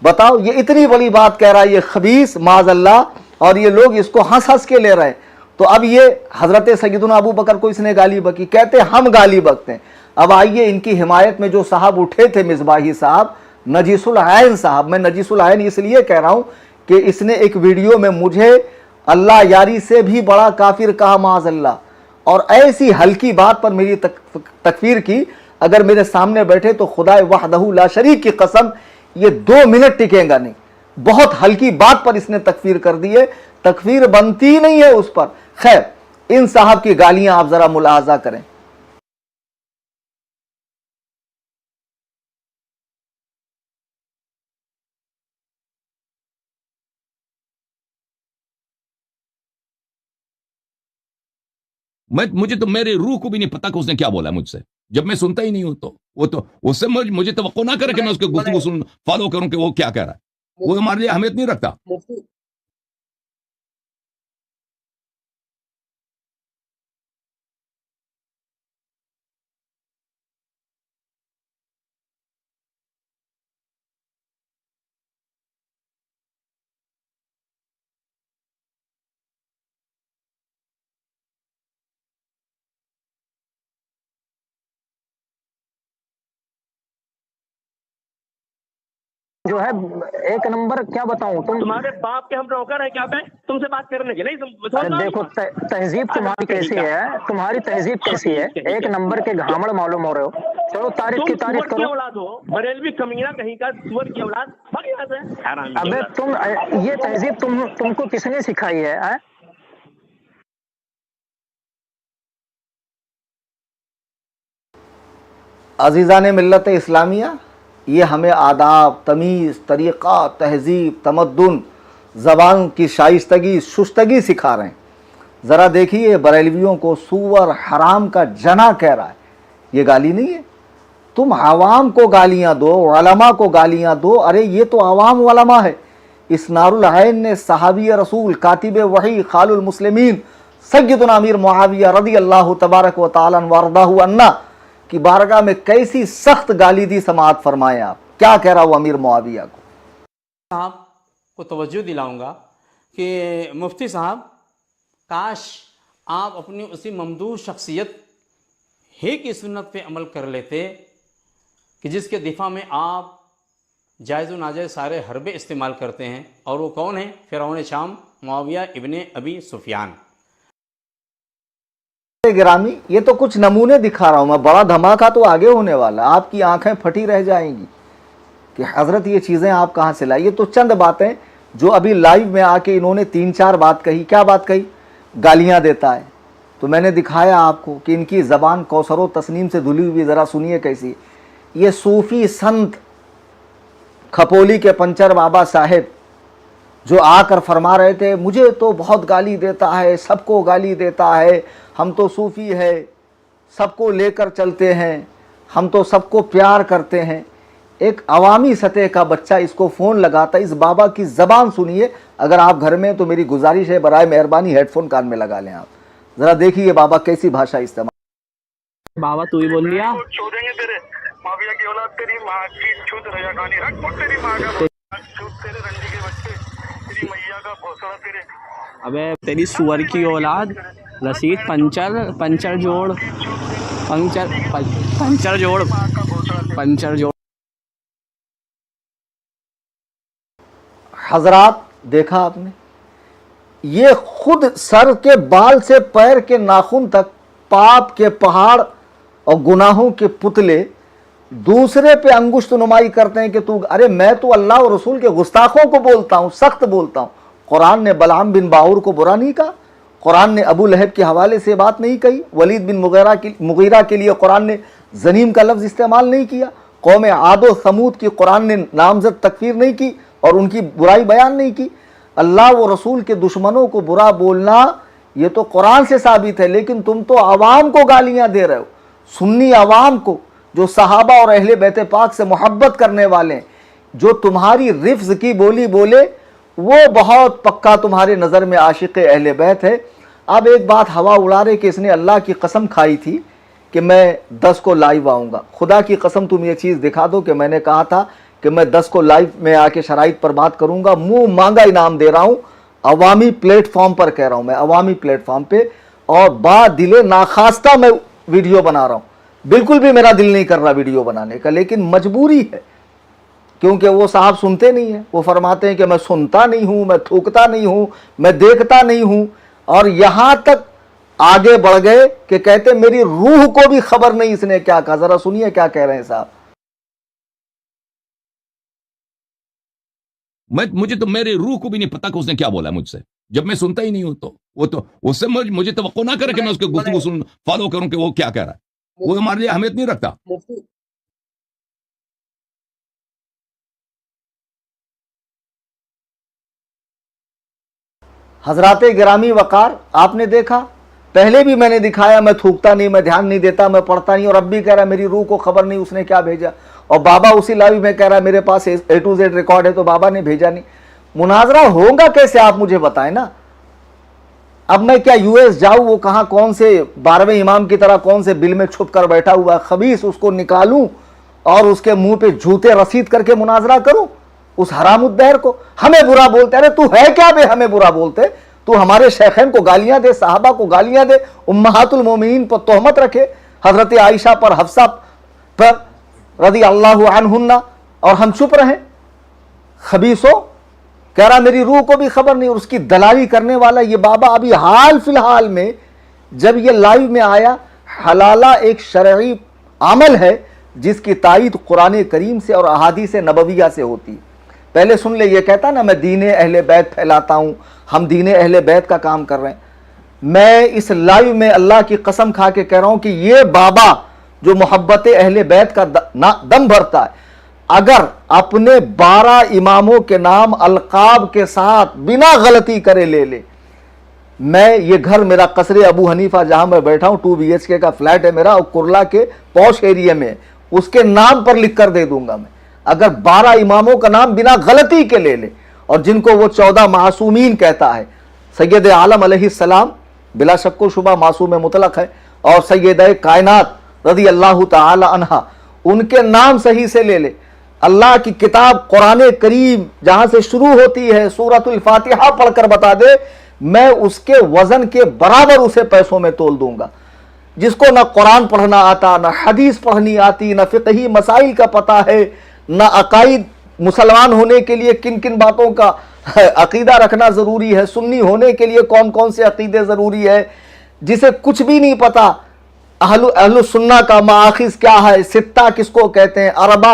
بتاؤ یہ اتنی بڑی بات کہہ رہا ہے یہ خبیث معاذ اللہ اور یہ لوگ اس کو ہنس ہنس کے لے رہے ہیں تو اب یہ حضرت سیدنا ابو بکر کو اس نے گالی بکی کہتے ہم گالی بکتے ہیں اب آئیے ان کی حمایت میں جو صاحب اٹھے تھے مصباحی صاحب نجیس العین صاحب میں نجیس العین اس لیے کہہ رہا ہوں کہ اس نے ایک ویڈیو میں مجھے اللہ یاری سے بھی بڑا کافر کہا معاذ اللہ اور ایسی ہلکی بات پر میری تکفیر کی اگر میرے سامنے بیٹھے تو خدا وحدہ لا شریک کی قسم یہ 2 منٹ ٹکیں گا نہیں بہت ہلکی بات پر اس نے تکفیر کر دی ہے تکفیر بنتی نہیں ہے اس پر خیر ان صاحب کی گالیاں آپ ذرا ملاحظہ کریں مجھے تو میرے روح کو بھی نہیں پتا کہ اس نے کیا بولا مجھ سے جب میں سنتا ہی نہیں ہوں تو وہ تو اس سے مجھے توقع نہ کرے کہ میں اس کے گفتگو فالو کروں کہ وہ کیا کہہ رہا ہے وہ ہمارے لیے اہمیت نہیں رکھتا جو ہے ایک نمبر کیا بتاؤں تمہارے باپ کے ہم نوکر ہیں کیا بھائی تم سے بات کرنے کے نہیں دیکھو تہذیب تمہاری کیسی ہے تمہاری تہذیب کیسی ہے ایک نمبر کے گھامڑ معلوم ہو رہے ہو چلو تاریخ کی تعریف کرو اولاد ہو بریلوی کمینہ کہیں کا سور کی اولاد بھاگ یہاں سے ابے تم یہ تہذیب تم کو کس نے سکھائی ہے عزیزان ملت اسلامیہ یہ ہمیں آداب تمیز طریقہ تہذیب تمدن زبان کی شائستگی شستگی سکھا رہے ہیں ذرا دیکھیے بریلویوں کو سور حرام کا جنا کہہ رہا ہے یہ گالی نہیں ہے تم عوام کو گالیاں دو علماء کو گالیاں دو ارے یہ تو عوام علماء ہے اسنار العین نے صحابی رسول کاتب وحی خال المسلمین سیدنا امیر معاویہ رضی اللہ تبارک و تعالی وارضاہ عنہ کی بارگاہ میں کیسی سخت گالی دی سماعت فرمائے آپ کیا کہہ رہا وہ امیر معاویہ کو صاحب کو توجہ دلاؤں گا کہ مفتی صاحب کاش آپ اپنی اسی ممدوح شخصیت ہی کی سنت پہ عمل کر لیتے کہ جس کے دفاع میں آپ جائز و ناجائز سارے حربے استعمال کرتے ہیں اور وہ کون ہیں فرعون شام معاویہ ابن ابی سفیان گرامی یہ تو کچھ نمونے دکھا رہا ہوں میں بڑا دھماکہ تو آگے ہونے والا آپ کی آنکھیں پھٹی رہ جائیں گی کہ حضرت یہ چیزیں آپ کہاں سے لائیے. تو چند باتیں جو ابھی لائیو میں آ کے انہوں نے 3-4 بات کہی. کیا بات کہی؟ گالیاں دیتا ہے. تو میں نے دکھایا آپ کو کہ ان کی زبان کوثر و تسنیم سے دھلی ہوئی. ذرا سنیے کیسی. یہ صوفی سنت کھپولی کے پنچر بابا صاحب جو آ کر فرما رہے تھے مجھے تو بہت گالی دیتا ہے, سب کو گالی دیتا ہے, ہم تو صوفی ہے, سب کو لے کر چلتے ہیں, ہم تو سب کو پیار کرتے ہیں. ایک عوامی سطح کا بچہ اس کو فون لگاتا. اس بابا کی زبان سنیے. اگر آپ گھر میں تو میری گزارش ہے برائے مہربانی ہیڈ فون کان میں لگا لیں. آپ ذرا دیکھیے بابا کیسی بھاشا استعمال. بابا تو ہی بول لیا چھوڑیں تیرے مافیا کی اولاد تیری ماں کی چھوت ریا کہانی رکھ پڑ تیری ماں کا چھوت تیرے رنڈی کے بچے تیری میاں کا بھوسڑا تیرے. ابے تیری سور کی اولاد رسید پنچر جوڑ حضرات دیکھا آپ نے, یہ خود سر کے بال سے پیر کے ناخن تک پاپ کے پہاڑ اور گناہوں کے پتلے دوسرے پہ انگشت نمائی کرتے ہیں کہ تو ارے میں تو اللہ اور رسول کے گستاخوں کو بولتا ہوں, سخت بولتا ہوں. قرآن نے بلعام بن باور کو برا نہیں کہا, قرآن نے ابو لہب کے حوالے سے بات نہیں کہی, ولید بن مغیرہ کے لیے قرآن نے زنیم کا لفظ استعمال نہیں کیا, قوم عاد و ثمود کی قرآن نے نامزد تکفیر نہیں کی اور ان کی برائی بیان نہیں کی. اللہ و رسول کے دشمنوں کو برا بولنا یہ تو قرآن سے ثابت ہے, لیکن تم تو عوام کو گالیاں دے رہے ہو, سنی عوام کو جو صحابہ اور اہل بیت پاک سے محبت کرنے والے ہیں, جو تمہاری رفظ کی بولی بولے وہ بہت پکا تمہارے نظر میں عاشق اہل بیت ہے. اب ایک بات ہوا اڑا رہے کہ اس نے اللہ کی قسم کھائی تھی کہ میں 10 کو لائیو آؤں گا. خدا کی قسم تم یہ چیز دکھا دو کہ میں نے کہا تھا کہ میں 10 کو لائیو میں آ کے شرائط پر بات کروں گا. منہ مانگا انعام دے رہا ہوں, عوامی پلیٹ فارم پر کہہ رہا ہوں, میں عوامی پلیٹ فارم پہ, اور با دل ناخواستہ میں ویڈیو بنا رہا ہوں. بالکل بھی میرا دل نہیں کر رہا ویڈیو بنانے کا, لیکن مجبوری ہے کیونکہ وہ صاحب سنتے نہیں ہیں. وہ فرماتے ہیں کہ میں سنتا نہیں ہوں, میں تھوکتا نہیں ہوں, میں دیکھتا نہیں ہوں, اور یہاں تک آگے بڑھ گئے کہ کہتے میری روح کو بھی خبر نہیں اس نے کیا کہا. ذرا سنیے کیا کہہ رہے ہیں صاحب. مجھے تو میرے روح کو بھی نہیں پتا کہ اس نے کیا بولا مجھ سے, جب میں سنتا ہی نہیں ہوں. تو وہ تو اس سے مجھے توقع نہ کرے کہ میں اس کے گفتگو فالو کروں کہ وہ کیا کہہ رہا ہے. وہ ہمارے لیے اہمیت نہیں رکھتا. حضرات گرامی وقار, آپ نے دیکھا, پہلے بھی میں نے دکھایا میں تھوکتا نہیں, میں دھیان نہیں دیتا, میں پڑھتا نہیں, اور اب بھی کہہ رہا میری روح کو خبر نہیں اس نے کیا بھیجا. اور بابا اسی لائیو میں کہہ رہا ہے میرے پاس A to Z ریکارڈ ہے تو بابا نے بھیجا نہیں. مناظرہ ہوگا کیسے آپ مجھے بتائیں نا. اب میں کیا US جاؤں, وہ کہاں کون سے 12ویں امام کی طرح کون سے بل میں چھپ کر بیٹھا ہوا خبیث, اس کو نکالوں اور اس کے منہ پہ جوتے رسید کر کے مناظرہ کروں اس حرام الدہر کو. ہمیں برا بولتے, ارے تو ہے کیا بے ہمیں برا بولتے, تو ہمارے شیخین کو گالیاں دے, صحابہ کو گالیاں دے, امہات المومنین پر تہمت رکھے, حضرت عائشہ پر, حفصہ پر رضی اللہ عنہن, اور ہم چپ رہیں. خبیثو, کہہ رہا میری روح کو بھی خبر نہیں, اور اس کی دلالی کرنے والا یہ بابا ابھی حال فی الحال میں جب یہ لائیو میں آیا, حلالہ ایک شرعی عمل ہے جس کی تائید قرآن کریم سے اور احادیث نبویہ سے ہوتی. پہلے سن لے, یہ کہتا نا میں دین اہل بیت پھیلاتا ہوں, ہم دین اہل بیت کا کام کر رہے ہیں. میں اس لائیو میں اللہ کی قسم کھا کے کہہ رہا ہوں کہ یہ بابا جو محبت اہل بیت کا دم بھرتا ہے, اگر اپنے 12 اماموں کے نام القاب کے ساتھ بنا غلطی کرے لے لے, میں یہ گھر میرا قصر ابو حنیفہ جہاں میں بیٹھا ہوں 2 BHK کا فلیٹ ہے میرا, اور کرلا کے پوش ایریے میں, اس کے نام پر لکھ کر دے دوں گا میں. اگر 12 اماموں کا نام بنا غلطی کے لے لے, اور جن کو وہ 14 معصومین کہتا ہے, سید عالم علیہ السلام بلا شک و شبہ معصوم مطلق ہے, اور سیدہ کائنات رضی اللہ تعالی عنہ, ان کے نام صحیح سے لے لے. اللہ کی کتاب قرآن کریم جہاں سے شروع ہوتی ہے سورۃ الفاتحہ پڑھ کر بتا دے, میں اس کے وزن کے برابر اسے پیسوں میں تول دوں گا. جس کو نہ قرآن پڑھنا آتا, نہ حدیث پڑھنی آتی, نہ فقہی مسائل کا پتہ ہے, نہ عقائد, مسلمان ہونے کے لیے کن کن باتوں کا عقیدہ رکھنا ضروری ہے, سنی ہونے کے لیے کون کون سے عقیدے ضروری ہے, جسے کچھ بھی نہیں پتا, اہل السنہ کا مآخذ کیا ہے, ستہ کس کو کہتے ہیں, اربع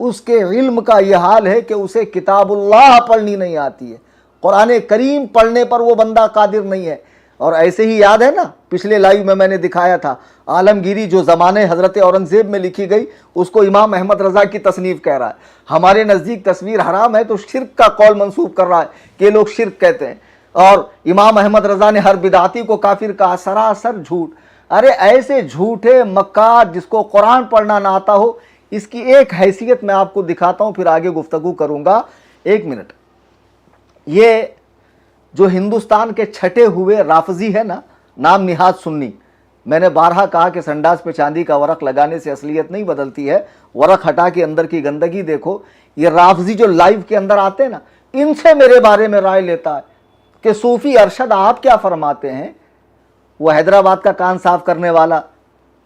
اس کے علم کا یہ حال ہے کہ اسے کتاب اللہ پڑھنی نہیں آتی ہے، قرآن کریم پڑھنے پر وہ بندہ قادر نہیں ہے۔ اور ایسے ہی یاد ہے نا پچھلے لائیو میں نے دکھایا تھا عالمگیری جو زمانے حضرت اورنگزیب میں لکھی گئی اس کو امام احمد رضا کی تصنیف کہہ رہا ہے۔ ہمارے نزدیک تصویر حرام ہے تو شرک کا قول منسوب کر رہا ہے کہ یہ لوگ شرک کہتے ہیں، اور امام احمد رضا نے ہر بدعتی کو کافر کہا، سراسر جھوٹ۔ ارے ایسے جھوٹے مکار جس کو قرآن پڑھنا نہ آتا ہو، اس کی ایک حیثیت میں آپ کو دکھاتا ہوں، پھر آگے گفتگو کروں گا۔ ایک منٹ، یہ جو ہندوستان کے چھٹے ہوئے رافضی ہے نا، نام نہاد سنی، میں نے بارہا کہا کہ سنڈاس پہ چاندی کا ورق لگانے سے اصلیت نہیں بدلتی ہے، ورق ہٹا کے اندر کی گندگی دیکھو۔ یہ رافضی جو لائیو کے اندر آتے ہیں نا، ان سے میرے بارے میں رائے لیتا ہے کہ صوفی ارشد آپ کیا فرماتے ہیں، وہ حیدرآباد کا کان صاف کرنے والا،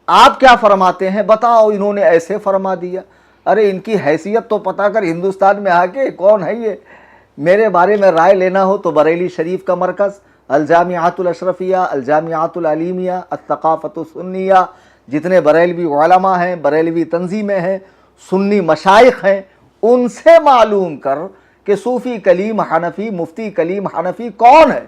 آپ کیا فرماتے ہیں بتاؤ، انہوں نے ایسے فرما دیا۔ ارے ان کی حیثیت تو پتہ کر، ہندوستان میں آ کے کون ہے یہ؟ میرے بارے میں رائے لینا ہو تو بریلی شریف کا مرکز، الجامعات الاشرفیہ، الجامعات العلیمیہ، الثقافت السنیہ، جتنے بریلوی علماء ہیں، بریلوی تنظیمیں ہیں، سنی مشائخ ہیں، ان سے معلوم کر کہ صوفی کلیم حنفی، مفتی کلیم حنفی کون ہے۔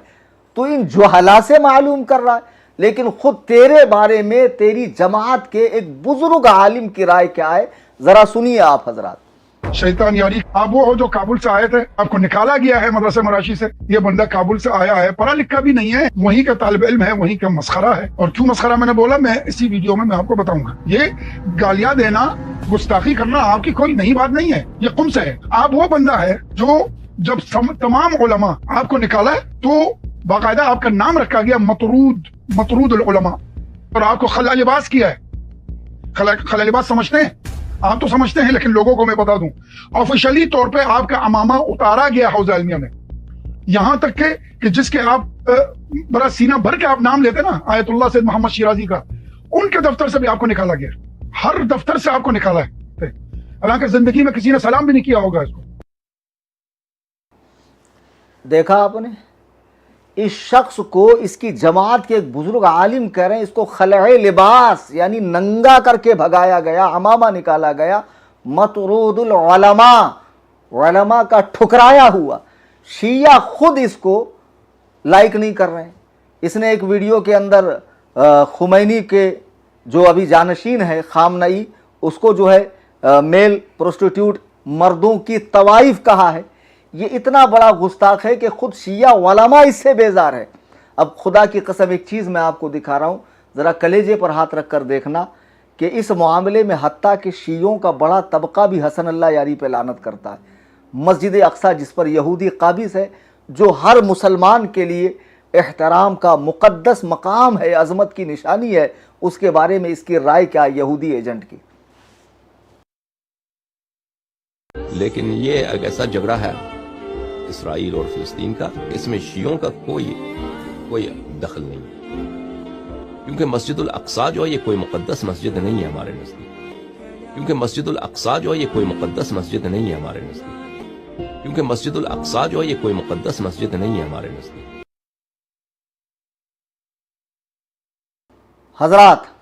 تو ان جہلا سے معلوم کر رہا ہے، لیکن خود تیرے بارے میں تیری جماعت کے ایک بزرگ عالم کی رائے کیا ہے، ذرا سنیے آپ حضرات۔ شیطان یاری آپ وہ ہو جو کابل سے آئے تھے، آپ کو نکالا گیا ہے مدرسہ مراشی سے۔ یہ بندہ کابل سے آیا ہے، پڑھا لکھا بھی نہیں ہے، وہیں کا طالب علم ہے، وہیں کا مسخرہ ہے۔ اور کیوں مسخرہ میں نے بولا، میں اسی ویڈیو میں آپ کو بتاؤں گا۔ یہ گالیاں دینا، گستاخی کرنا آپ کی کوئی نئی بات نہیں ہے، یہ قم سے ہے۔ آپ وہ بندہ ہے جو جب تمام علماء آپ کو نکالا ہے تو باقاعدہ آپ کا نام رکھا گیا مطرود العلماء، اور آپ کو خلا لباس کیا ہے۔ خلا لباس سمجھتے ہیں آپ؟ تو سمجھتے ہیں، لیکن لوگوں کو میں بتا دوں، آفیشلی طور پہ آپ کا امامہ اتارا گیا حوزہ علمیہ میں، یہاں تک کہ جس کے آپ بڑا سینہ بھر کے آپ نام لیتے نا، آیت اللہ سید محمد شیرازی کا، ان کے دفتر سے بھی آپ کو نکالا گیا، ہر دفتر سے آپ کو نکالا ہے، حالانکہ زندگی میں کسی نے سلام بھی نہیں کیا ہوگا اس کو۔ دیکھا آپ نے، اس شخص کو اس کی جماعت کے ایک بزرگ عالم کہہ رہے ہیں اس کو خلع لباس یعنی ننگا کر کے بھگایا گیا، امامہ نکالا گیا، مطرود العلماء، علماء کا ٹھکرایا ہوا۔ شیعہ خود اس کو لائک نہیں کر رہے ہیں۔ اس نے ایک ویڈیو کے اندر خمینی کے جو ابھی جانشین ہے خامنئی، اس کو جو ہے میل پروسٹیٹیوٹ مردوں کی طوائف کہا ہے۔ یہ اتنا بڑا گستاخ ہے کہ خود شیعہ علماء اس سے بیزار ہے۔ اب خدا کی قسم ایک چیز میں آپ کو دکھا رہا ہوں، ذرا کلیجے پر ہاتھ رکھ کر دیکھنا کہ اس معاملے میں حتیٰ کہ شیعوں کا بڑا طبقہ بھی حسن اللہ یاری پہ لعنت کرتا ہے۔ مسجد اقصیٰ جس پر یہودی قابض ہے، جو ہر مسلمان کے لیے احترام کا مقدس مقام ہے، عظمت کی نشانی ہے، اس کے بارے میں اس کی رائے کیا یہودی ایجنٹ کی؟ لیکن یہ ایک ایسا جھگڑا ہے اسرائیل اور فلسطین کا، اس میں شیعوں کا کوئی دخل نہیں، کیونکہ مسجد الاقصیٰ جو ہے یہ کوئی مقدس مسجد نہیں ہے ہمارے نزدیک، کیونکہ مسجد الاقصیٰ جو ہے یہ کوئی مقدس مسجد نہیں ہے ہمارے نزدیک، کیونکہ مسجد الاقصیٰ جو ہے یہ کوئی مقدس مسجد نہیں ہے ہمارے نزدیک۔ حضرات،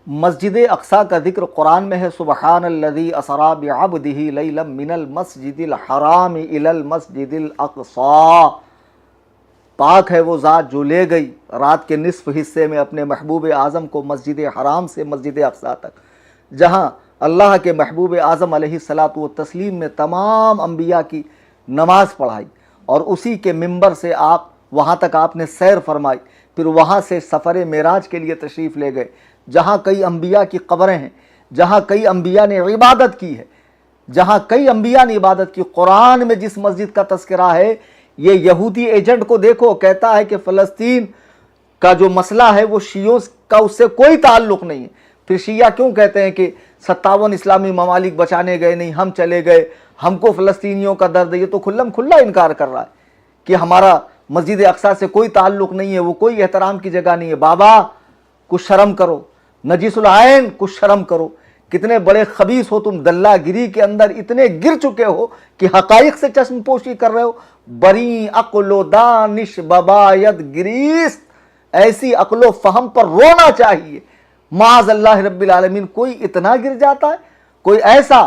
مسجد اقصیٰ کا ذکر قرآن میں ہے، سبحان الذی اسری بعبدہ لیلا من المسجد الحرام الی المسجد الاقصیٰ، پاک ہے وہ ذات جو لے گئی رات کے نصف حصے میں اپنے محبوب اعظم کو مسجد حرام سے مسجد اقصیٰ تک، جہاں اللہ کے محبوب اعظم علیہ الصلاۃ والتسلیم نے تمام انبیاء کی نماز پڑھائی، اور اسی کے منبر سے آپ وہاں تک آپ نے سیر فرمائی، پھر وہاں سے سفر معراج کے لیے تشریف لے گئے، جہاں کئی انبیاء کی قبریں ہیں، جہاں کئی انبیاء نے عبادت کی ہے، جہاں کئی انبیاء نے عبادت کی۔ قرآن میں جس مسجد کا تذکرہ ہے، یہ یہودی ایجنٹ کو دیکھو، کہتا ہے کہ فلسطین کا جو مسئلہ ہے وہ شیعوں کا اس سے کوئی تعلق نہیں ہے۔ پھر شیعہ کیوں کہتے ہیں کہ 57 اسلامی ممالک بچانے گئے نہیں، ہم چلے گئے، ہم کو فلسطینیوں کا درد ہے؟ یہ تو کھلم کھلا انکار کر رہا ہے کہ ہمارا مسجد اقصیٰ سے کوئی تعلق نہیں ہے، وہ کوئی احترام کی جگہ نہیں ہے۔ بابا کچھ شرم کرو، نجیس العین کچھ شرم کرو، کتنے بڑے خبیث ہو تم، دلہ گیری کے اندر اتنے گر چکے ہو کہ حقائق سے چشم پوشی کر رہے ہو۔ بری عقل و دانش بباید گریست، ایسی عقل و فہم پر رونا چاہیے۔ معاذ اللہ رب العالمین، کوئی اتنا گر جاتا ہے، کوئی ایسا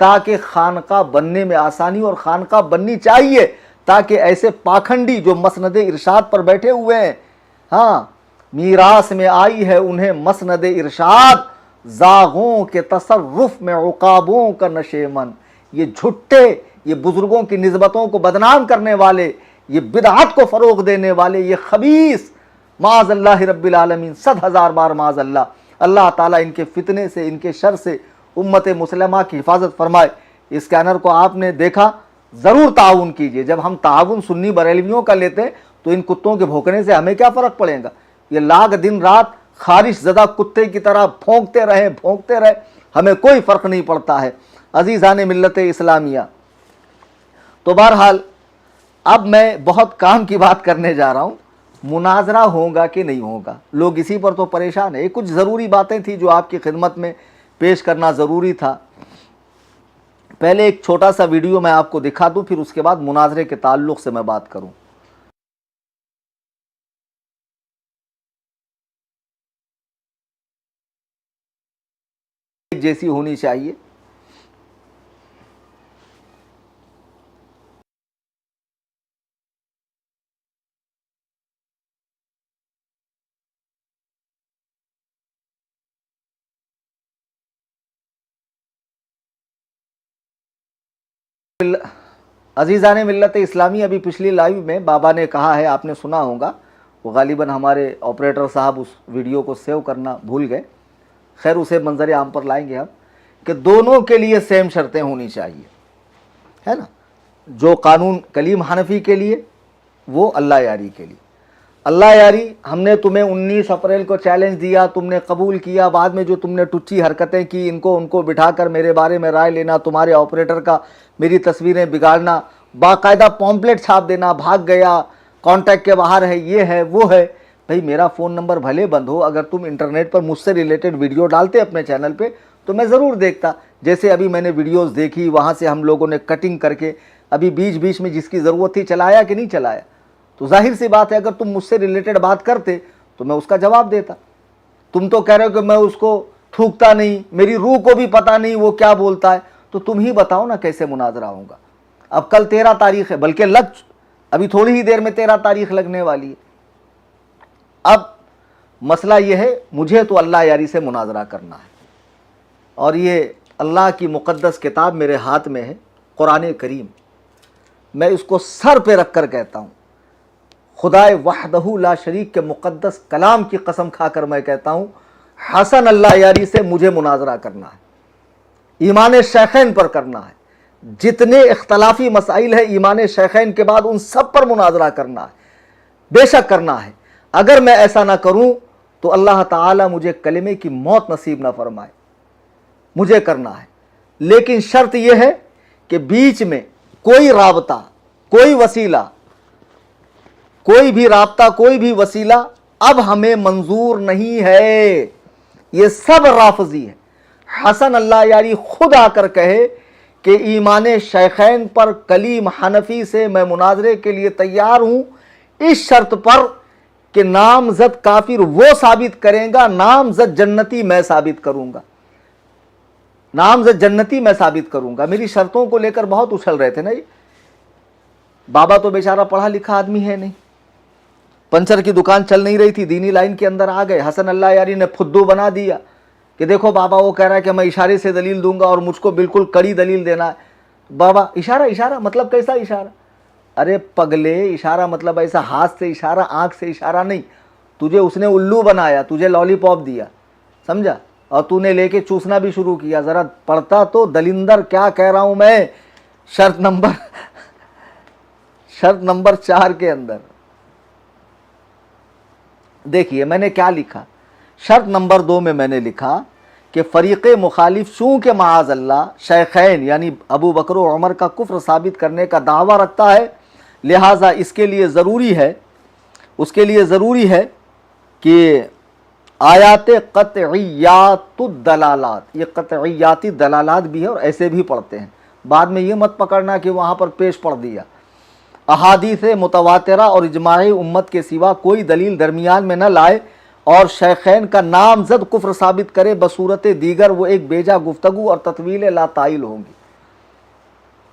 تاکہ خانقاہ بننے میں آسانی، اور خانقاہ بننی چاہیے تاکہ ایسے پاکھنڈی جو مسند ارشاد پر بیٹھے ہوئے ہیں، ہاں میراث میں آئی ہے انہیں مسند ارشاد، زاغوں کے تصرف میں عقابوں کا نشیمن، یہ جھٹے، یہ بزرگوں کی نسبتوں کو بدنام کرنے والے، یہ بدعت کو فروغ دینے والے، یہ خبیث، معاذ اللہ رب العالمین، 100,000 بار معاذ اللہ، اللہ تعالیٰ ان کے فتنے سے، ان کے شر سے امت مسلمہ کی حفاظت فرمائے۔ اس اسکینر کو آپ نے دیکھا، ضرور تعاون کیجئے۔ جب ہم تعاون سنی بریلویوں کا لیتے ہیں تو ان کتوں کے بھونکنے سے ہمیں کیا فرق پڑے گا؟ یہ لاگ دن رات خارش زدہ کتے کی طرح بھونکتے رہے، ہمیں کوئی فرق نہیں پڑتا ہے۔ عزیزان ملت اسلامیہ، تو بہرحال اب میں بہت کام کی بات کرنے جا رہا ہوں، مناظرہ ہوگا کہ نہیں ہوگا، لوگ اسی پر تو پریشان ہیں۔ کچھ ضروری باتیں تھیں جو آپ کی خدمت میں پیش کرنا ضروری تھا۔ پہلے ایک چھوٹا سا ویڈیو میں آپ کو دکھا دوں، پھر اس کے بعد مناظرے کے تعلق سے میں بات کروں۔ جیسی ہونی چاہیے۔ عزیزان ملت اسلامی، ابھی پچھلی لائیو میں بابا نے کہا ہے، آپ نے سنا ہوگا، وہ غالباً ہمارے آپریٹر صاحب اس ویڈیو کو سیو کرنا بھول گئے، خیر اسے منظر عام پر لائیں گے ہم، کہ دونوں کے لیے سیم شرطیں ہونی چاہیے، ہے نا؟ جو قانون کلیم حنفی کے لیے، وہ اللہ یاری کے لیے۔ اللہ یاری، ہم نے تمہیں 19 اپریل کو چیلنج دیا، تم نے قبول کیا، بعد میں جو تم نے ٹچی حرکتیں کی، ان کو بٹھا کر میرے بارے میں رائے لینا، تمہارے آپریٹر کا میری تصویریں بگاڑنا، باقاعدہ پومپلیٹ چھاپ دینا، بھاگ گیا، کانٹیکٹ کے باہر ہے، یہ ہے وہ ہے۔ بھئی میرا فون نمبر بھلے بند ہو، اگر تم انٹرنیٹ پر مجھ سے ریلیٹڈ ویڈیو ڈالتے اپنے چینل پہ تو میں ضرور دیکھتا، جیسے ابھی میں نے ویڈیوز دیکھی، وہاں سے ہم لوگوں نے کٹنگ کر کے ابھی بیچ میں جس کی ضرورت تھی چلایا کہ نہیں چلایا، تو ظاہر سی بات ہے اگر تم مجھ سے ریلیٹڈ بات کرتے تو میں اس کا جواب دیتا۔ تم تو کہہ رہے ہو کہ میں اس کو تھوکتا نہیں، میری روح کو بھی پتہ نہیں وہ کیا بولتا ہے، تو تم ہی بتاؤ نا کیسے مناظرہ ہوگا۔ اب کل 13 تاریخ ہے، بلکہ ابھی تھوڑی ہی دیر میں 13 تاریخ لگنے والی ہے۔ اب مسئلہ یہ ہے، مجھے تو اللہ یاری سے مناظرہ کرنا ہے، اور یہ اللہ کی مقدس کتاب میرے ہاتھ میں ہے، قرآن کریم، میں اس کو سر پہ رکھ کر کہتا ہوں، خدائے وحدہ لا شریک کے مقدس کلام کی قسم کھا کر میں کہتا ہوں، حسن اللہ یاری سے مجھے مناظرہ کرنا ہے، ایمان شیخین پر کرنا ہے، جتنے اختلافی مسائل ہیں ایمان شیخین کے بعد ان سب پر مناظرہ کرنا ہے، بے شک کرنا ہے۔ اگر میں ایسا نہ کروں تو اللہ تعالیٰ مجھے کلمے کی موت نصیب نہ فرمائے، مجھے کرنا ہے۔ لیکن شرط یہ ہے کہ بیچ میں کوئی رابطہ، کوئی وسیلہ، کوئی بھی رابطہ، کوئی بھی وسیلہ اب ہمیں منظور نہیں ہے، یہ سب رافضی ہے۔ حسن اللہ یاری خود آ کر کہے کہ ایمان شیخین پر کلیم حنفی سے میں مناظرے کے لیے تیار ہوں، اس شرط پر کہ نامزد کافر وہ ثابت کریں گا، نامزد جنتی میں ثابت کروں گا، نامزد جنتی میں ثابت کروں گا۔ میری شرطوں کو لے کر بہت اچھل رہے تھے نا، بابا تو بیچارہ پڑھا لکھا آدمی ہے نہیں، پنچر کی دکان چل نہیں رہی تھی، دینی لائن کے اندر آ گئے، حسن اللہ یاری نے پھدو بنا دیا کہ دیکھو بابا وہ کہہ رہا ہے کہ میں اشارے سے دلیل دوں گا اور مجھ کو بالکل کڑی دلیل دینا ہے۔ بابا اشارہ مطلب کیسا اشارہ؟ ارے پگلے، اشارہ مطلب ایسا ہاتھ سے اشارہ، آنکھ سے اشارہ نہیں، تجھے اس نے الو بنایا، تجھے لالی پاپ دیا، سمجھا، اور تو نے لے کے چوسنا بھی شروع کیا۔ ذرا پڑھتا تو دلندر، کیا کہہ رہا ہوں میں، شرط نمبر 4 کے اندر دیکھیے میں نے کیا لکھا۔ شرط نمبر 2 میں نے لکھا کہ فریق مخالف چونکہ معاذ اللہ شیخین یعنی ابو بکر و عمر کا کفر ثابت کرنے کا دعویٰ رکھتا ہے، لہٰذا اس کے لیے ضروری ہے کہ آیات قطعیات الدلالات، یہ قطعیاتی دلالات بھی ہے اور ایسے بھی پڑھتے ہیں، بعد میں یہ مت پکڑنا کہ وہاں پر پیش پڑھ دیا، احادیث متواترہ اور اجماع امت کے سوا کوئی دلیل درمیان میں نہ لائے اور شیخین کا نامزد کفر ثابت کرے، بصورت دیگر وہ ایک بیجا گفتگو اور تطویل لا طائل ہوں گی۔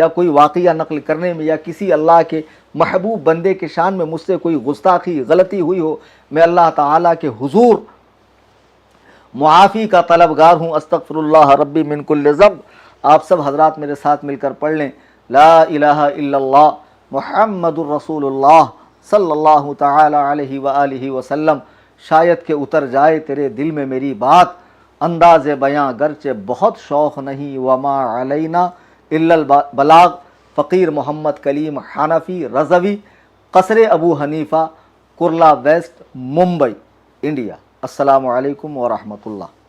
یا کوئی واقعہ نقل کرنے میں یا کسی اللہ کے محبوب بندے کے شان میں مجھ سے کوئی گستاخی غلطی ہوئی ہو، میں اللہ تعالیٰ کے حضور معافی کا طلبگار ہوں۔ استغفر اللہ ربی من کل ذنب۔ آپ سب حضرات میرے ساتھ مل کر پڑھ لیں، لا الہ الا اللہ محمد الرسول اللہ صلی اللہ تعالی علیہ وآلہ وسلم۔ شاید کہ اتر جائے تیرے دل میں میری بات، انداز بیاں گرچہ بہت شوق نہیں، وما علینا الا البلاغ۔ فقیر محمد کلیم حنفی رضوی، قصر ابو حنیفہ، کرلا ویسٹ، ممبئی، انڈیا۔ السلام علیکم ورحمۃ اللہ۔